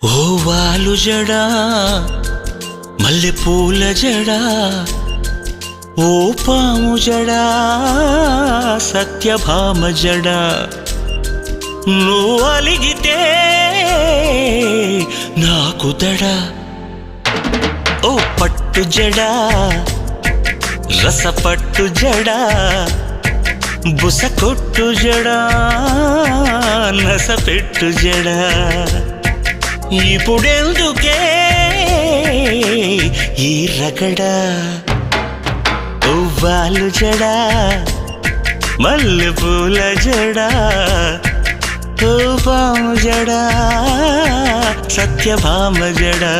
ఓ వాలు జడా మల్లె పూల జడా ఓ పాము జడా సత్యభామ జడా నువ్వు అలిగితే నాకు దడా ఓ పట్టు జడా రసపట్టు జడా బుస కొట్టు జడా నసపెట్టు జడా ఇప్పుడెందుకే ఈ రగడా ఓ వాలు జడా మల్లె పూల జడా ఓ పాము జడా సత్యభామ జడా